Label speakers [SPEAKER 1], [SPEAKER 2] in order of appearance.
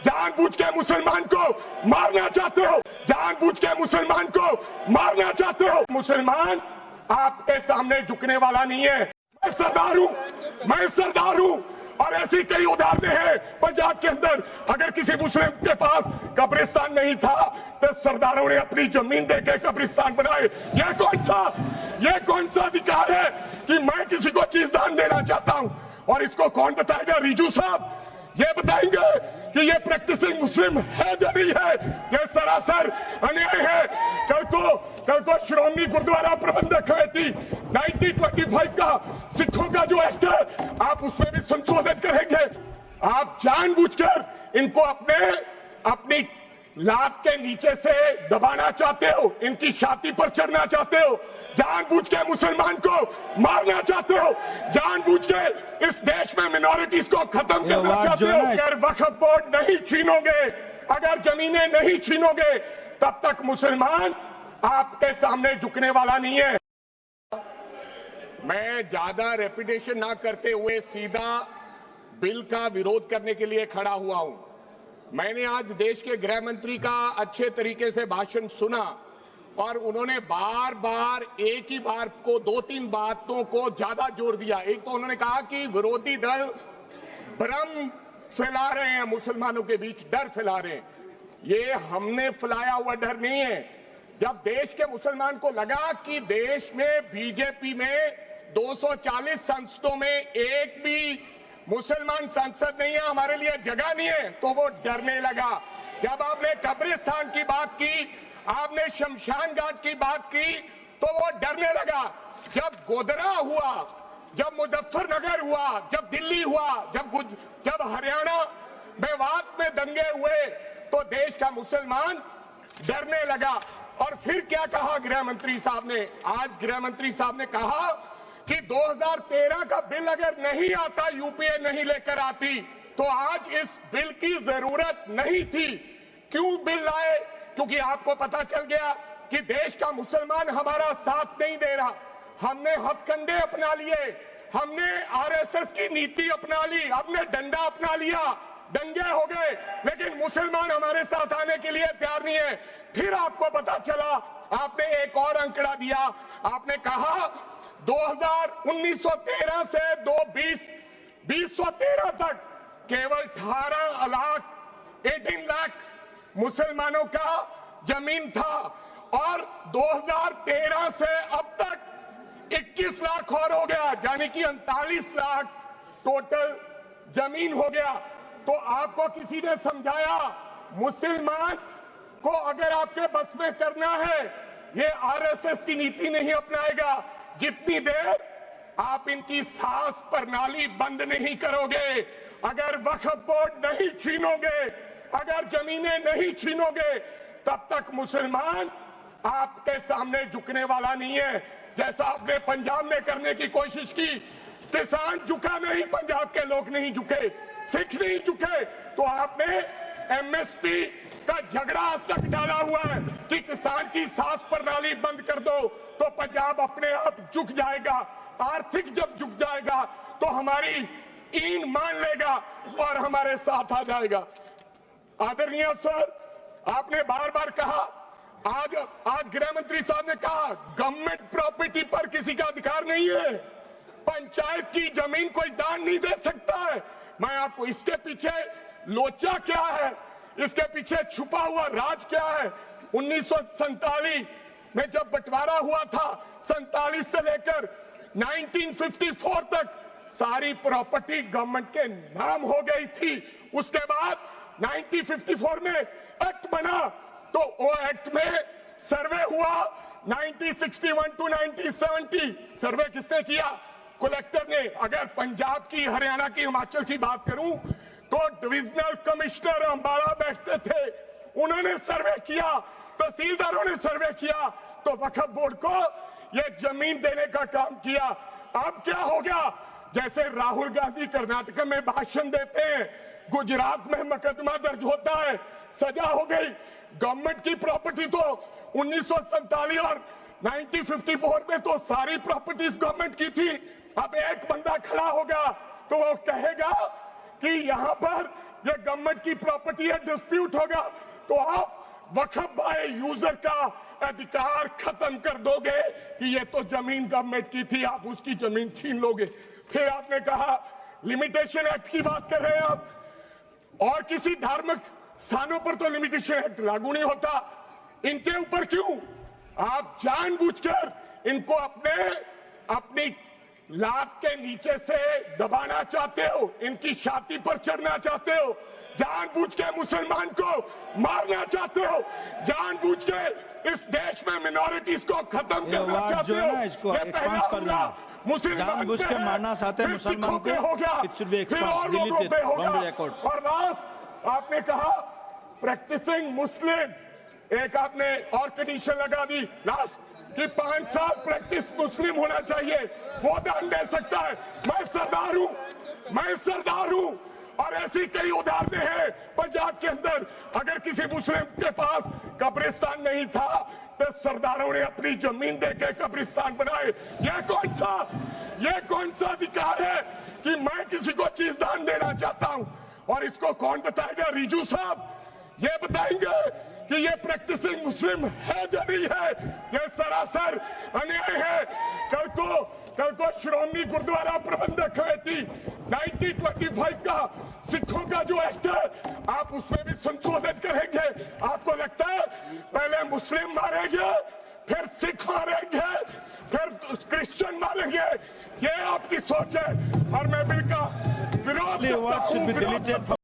[SPEAKER 1] जानबूझ के मुसलमान को मारना चाहते हो, जानबूझ के मुसलमान को मारना चाहते हो। मुसलमान आपके सामने झुकने वाला नहीं है। मैं सरदार हूं, मैं सरदार हूं। और ऐसी कई उदाहरणें हैं पंजाब के अंदर। अगर किसी मुस्लिम के पास कब्रिस्तान नहीं था तो सरदारों ने अपनी जमीन देके कब्रिस्तान बनाए। यह कौन सा अधिकार है कि मैं किसी को चीज दान देना चाहता हूं? और इसको कौन बताएगा? रिजू साहब ये बताएंगे कि ये प्रैक्टिसिंग मुस्लिम है या नहीं है। ये सरासर अन्याय है। कल को श्रोमणी गुरुद्वारा प्रबंधक कमेटी 1925 का सिखों का जो एक्ट है आप उसमें भी संशोधित करेंगे। आप जानबूझकर इनको अपनी लात के नीचे से दबाना चाहते हो, इनकी छाती पर चढ़ना चाहते हो, जानबूझ के मुसलमान को मारना चाहते हो, जानबूझ के इस देश में मिनॉरिटीज को खत्म करना चाहते हो। अगर वक्फ बोर्ड नहीं छीनोगे, अगर जमीनें नहीं छीनोगे, तब तक मुसलमान आपके सामने झुकने वाला नहीं है। मैं ज्यादा रेपिटेशन ना करते हुए सीधा बिल का विरोध करने के लिए खड़ा हुआ हूं। मैंने आज देश के गृह मंत्री का अच्छे तरीके से भाषण सुना और उन्होंने बार बार एक ही बार को 2-3 बातों को ज्यादा जोर दिया। एक तो उन्होंने कहा कि विरोधी दल भ्रम फैला रहे हैं, मुसलमानों के बीच डर फैला रहे हैं। ये हमने फैलाया हुआ डर नहीं है। जब देश के मुसलमान को लगा कि देश में बीजेपी में 240 सांसदों में एक भी मुसलमान सांसद नहीं है, हमारे लिए जगह नहीं है, तो वो डरने लगा। जब आपने कब्रिस्तान की बात की, आपने शमशान घाट की बात की, तो वो डरने लगा। जब गोधरा हुआ, जब मुजफ्फरनगर हुआ, जब दिल्ली हुआ, जब हरियाणा मेवात में दंगे हुए, तो देश का मुसलमान डरने लगा। और फिर क्या कहा गृह मंत्री साहब ने? आज गृह मंत्री साहब ने कहा कि 2013 का बिल अगर नहीं आता, यूपीए नहीं लेकर आती, तो आज इस बिल की जरूरत नहीं थी। क्यों बिल लाए? क्योंकि आपको पता चल गया कि देश का मुसलमान हमारा साथ नहीं दे रहा। हमने हथकंडे अपना लिए, हमने आरएसएस की नीति अपना ली, हमने डंडा अपना लिया, दंगे हो गए, लेकिन मुसलमान हमारे साथ आने के लिए तैयार नहीं है। फिर आपको पता चला, आपने एक और अंकड़ा दिया, आपने कहा 1913 से 2013 तक केवल 18 लाख मुसलमानों का जमीन था और 2013 से अब तक 21 लाख और हो गया, यानी कि 39 लाख टोटल जमीन हो गया। तो आपको किसी ने समझाया मुसलमान को अगर आपके बस में करना है, ये आरएसएस की नीति नहीं अपनाएगा जितनी देर आप इनकी सांस प्रणाली बंद नहीं करोगे। अगर वक्फ बोर्ड नहीं छीनोगे, अगर जमीनें नहीं छीनोगे, तब तक मुसलमान आपके सामने झुकने वाला नहीं है। जैसा आपने पंजाब में करने की कोशिश की, किसान झुका नहीं, पंजाब के लोग नहीं झुके, सिख नहीं झुके, तो आपने एमएसपी का झगड़ा आज तक डाला हुआ है कि किसान की सांस प्रणाली बंद कर दो तो पंजाब अपने आप झुक जाएगा। आर्थिक जब झुक जाएगा तो हमारी ईन मान लेगा और हमारे साथ आ जाएगा। आदरणीय सर, आपने बार बार कहा, आज गृह मंत्री साहब ने कहा गवर्नमेंट प्रॉपर्टी पर किसी का अधिकार नहीं है, पंचायत की जमीन कोई दान नहीं दे सकता है। मैं आपको इसके पीछे लोचा क्या है, इसके पीछे छुपा हुआ राज क्या है? 1947 में जब बंटवारा हुआ था, 47 से लेकर 1954 तक सारी प्रॉपर्टी गवर्नमेंट के नाम हो गई थी। उसके बाद 1954 में एक्ट बना, तो वो एक्ट में सर्वे हुआ 1961 टू 1970। सर्वे किसने किया? कलेक्टर ने। अगर पंजाब की, हरियाणा की, हिमाचल की बात करूं तो डिविजनल कमिश्नर अंबाला बैठते थे, उन्होंने सर्वे किया, तहसीलदारों ने सर्वे किया, तो वक्फ बोर्ड को यह जमीन देने का काम किया। अब क्या हो गया? जैसे राहुल गांधी कर्नाटक में भाषण देते हैं, गुजरात में मुकदमा दर्ज होता है, सजा हो गई। गवर्नमेंट की प्रॉपर्टी तो 1947 और 1954 में तो सारी प्रॉपर्टीज गवर्नमेंट की थी। अब एक बंदा खड़ा होगा तो वो कहेगा कि यहां पर ये गवर्नमेंट की प्रॉपर्टी है, डिस्प्यूट होगा तो आप वक्फ बाय यूजर का अधिकार खत्म कर दोगे कि ये तो जमीन गवर्नमेंट की थी, आप उसकी जमीन छीन लोगे। फिर आपने कहा लिमिटेशन एक्ट की बात कर रहे हैं आप, और किसी धार्मिक स्थानों पर तो लिमिटेशन एक्ट लागू नहीं होता, इनके ऊपर क्यों? आप जानबूझकर इनको अपनी लात के नीचे से दबाना चाहते हो, इनकी छाती पर चढ़ना चाहते हो, जानबूझ के मुसलमान को मारना चाहते हो, जानबूझ के इस देश में मिनॉरिटीज को खत्म करना चाहते हो।
[SPEAKER 2] इसको एक्सपांड कर देना, जानबूझ के मारना चाहते हैं मुसलमान को, it should be expand, deleted from the record.
[SPEAKER 1] और लास्ट आपने कहा प्रैक्टिसिंग मुस्लिम, एक आपने और कंडीशन लगा दी लास्ट कि 5 साल प्रैक्टिस मुस्लिम होना चाहिए, वो दान दे सकता है। मैं सरदार हूं और ऐसी कई उदाहरणें हैं पंजाब के अंदर। अगर किसी मुस्लिम के पास कब्रिस्तान नहीं था तो सरदारों ने अपनी जमीन देके कब्रिस्तान बनाए। ये कौन सा अधिकार है कि मैं किसी को चीज दान देना चाहता हूं? और इसको कौन बताएगा? रिजू साहब ये बताएंगे कि ये प्रैक्टिसिंग मुस्लिम है या नहीं है? ये सरासर अन्याय है। कल को श्रोमणी गुरुद्वारा प्रबंधक कमेटी 1925 का सिखों का जो एक्ट है, आप उसमें भी संशोधन करेंगे। आपको लगता है पहले मुस्लिम मारेंगे, फिर सिख मारेंगे, फिर क्रिश्चियन मारेंगे? ये आपकी सोच है और मैं बिल का विरोध करता हूं।